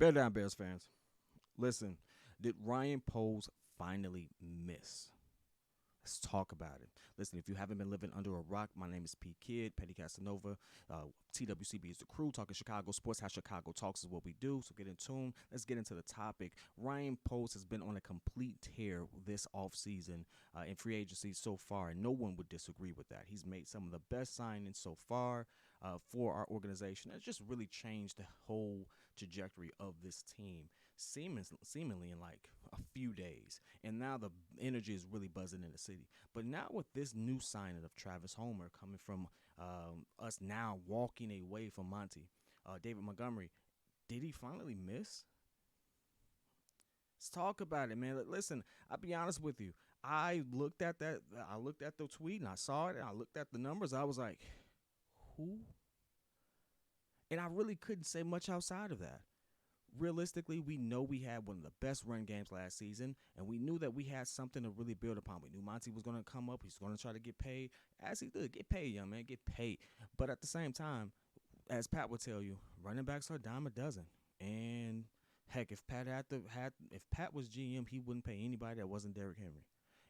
Bear down, Bears fans. Listen, did Ryan Poles finally miss? Let's talk about it. Listen, if you haven't been living under a rock, my name is P. Kidd, Petty Casanova. TWCB is the crew. Talking Chicago sports. How Chicago talks is what we do. So get in tune. Let's get into the topic. Ryan Poles has been on a complete tear this offseason in free agency so far, and no one would disagree with that. He's made some of the best signings so far for our organization. It's just really changed the whole trajectory of this team, seemingly in like a few days. And now the energy is really buzzing in the city. But now with this new signing of Travis Homer coming from us now walking away from Monty, David Montgomery, did he finally miss? Let's talk about it, man. Listen, I'll be honest with you. I looked at that. I looked at the tweet and I saw it. And I looked at the numbers. I was like, who? And I really couldn't say much outside of that. Realistically, we know we had one of the best run games last season, and we knew that we had something to really build upon. We knew Monty was going to come up. He's going to try to get paid. As he did, get paid, young man, get paid. But at the same time, as Pat would tell you, running backs are a dime a dozen. And heck, if Pat was GM, he wouldn't pay anybody that wasn't Derrick Henry.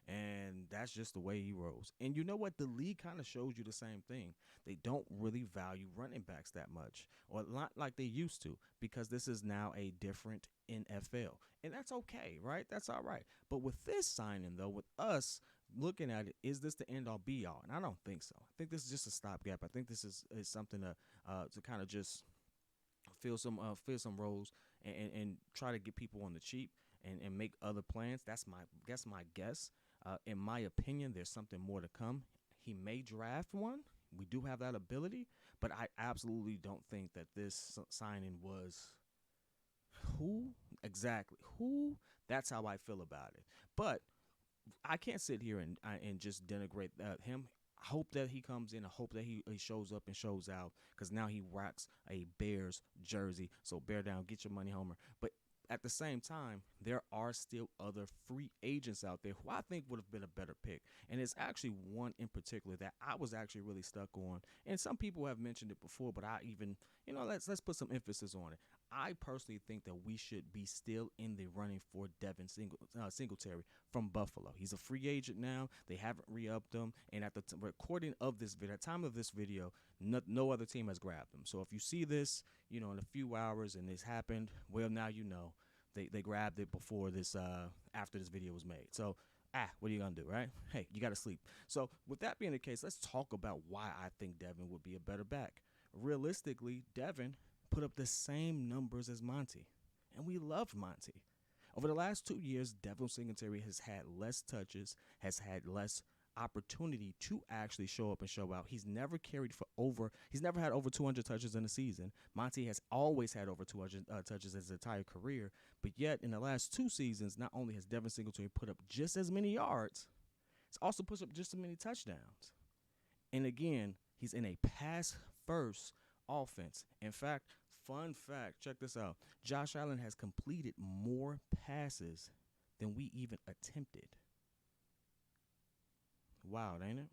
And that's just the way he rolls. And you know what? The league kind of shows you the same thing. They don't really value running backs that much, or not like they used to, because this is now a different NFL. And that's okay, right? That's all right. But with this signing, though, with us looking at it, is this the end all be all? And I don't think so. I think this is just a stopgap. I think this is something to kind of just fill some roles and try to get people on the cheap and make other plans. That's my guess. In my opinion, there's something more to come. He may draft one. We do have that ability, but I absolutely don't think that this signing was who exactly who. That's how I feel about it. But I can't sit here and just denigrate him. I hope that he comes in. I hope that he shows up and shows out, because now he rocks a Bears jersey. So bear down, get your money, Homer. But at the same time, there are still other free agents out there who I think would have been a better pick. And it's actually one in particular that I was actually really stuck on. And some people have mentioned it before, but I even, let's put some emphasis on it. I personally think that we should be still in the running for Devin Singletary from Buffalo. He's a free agent now. They haven't re-upped him. And at the recording of this video, at the time of this video, no other team has grabbed him. So if you see this, in a few hours and this happened, well, now you know. They grabbed it before this after this video was made. So what are you gonna do, right? Hey, you gotta sleep. So with that being the case, let's talk about why I think Devin would be a better back. Realistically, Devin put up the same numbers as Monty, and we loved Monty. Over the last 2 years, Devin Singletary has had less touches, has had less opportunity to actually show up and show out. He's never had over 200 touches in a season. Monty has always had over 200 touches his entire career, but yet in the last 2 seasons, not only has Devin Singletary put up just as many yards, he's also put up just as many touchdowns. And again, he's in a pass-first offense. In fact, fun fact, check this out. Josh Allen has completed more passes than we even attempted. Wild, ain't it?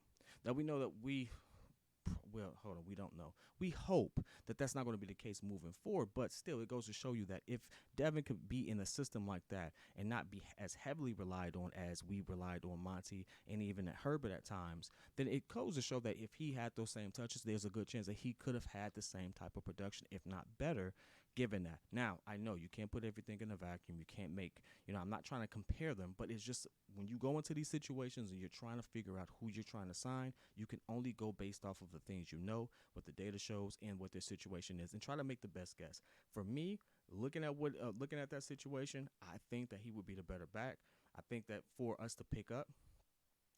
Now we know that we don't know. We hope that that's not going to be the case moving forward, but still, it goes to show you that if Devin could be in a system like that and not be as heavily relied on as we relied on Monty and even at Herbert at times, then it goes to show that if he had those same touches, there's a good chance that he could have had the same type of production, if not better, given that. Now, I know you can't put everything in a vacuum. You can't make, I'm not trying to compare them, but it's just when you go into these situations and you're trying to figure out who you're trying to sign, you can only go based off of the things you know, what the data shows, and what their situation is, and try to make the best guess. For me, looking at that situation, I think that he would be the better back. I think that for us to pick up,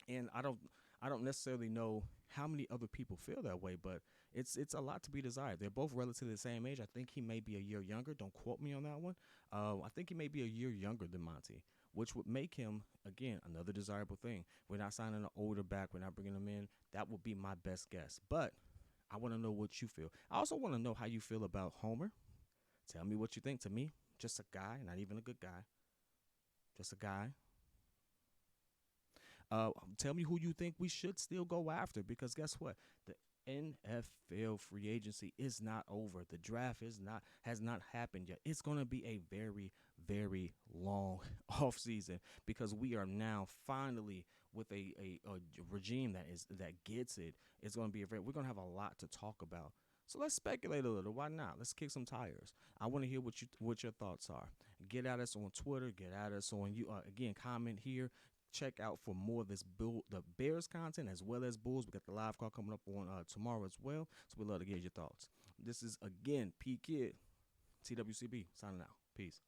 and I don't necessarily know how many other people feel that way, but it's a lot to be desired. They're both relatively the same age. I think he may be a year younger. Don't quote me on that one. I think he may be a year younger than Monty, which would make him, again, another desirable thing. We're not signing an older back. We're not bringing him in. That would be my best guess. But I want to know what you feel. I also want to know how you feel about Homer. Tell me what you think. To me, just a guy, not even a good guy. Just a guy. Tell me who you think we should still go after, because guess what? NFL free agency is not over. The draft has not happened yet. It's going to be a very, very long off season because we are now finally with a regime that gets it. It's going to be we're going to have a lot to talk about. So let's speculate a little. Why not? Let's kick some tires. I want to hear what your thoughts are. Get at us on Twitter. Get at us on you. Again, comment here. Check out for more of the Bears content as well as Bulls. We got the live call coming up on tomorrow as well. So we'd love to get your thoughts. This is again P Kid, TWCB signing out. Peace.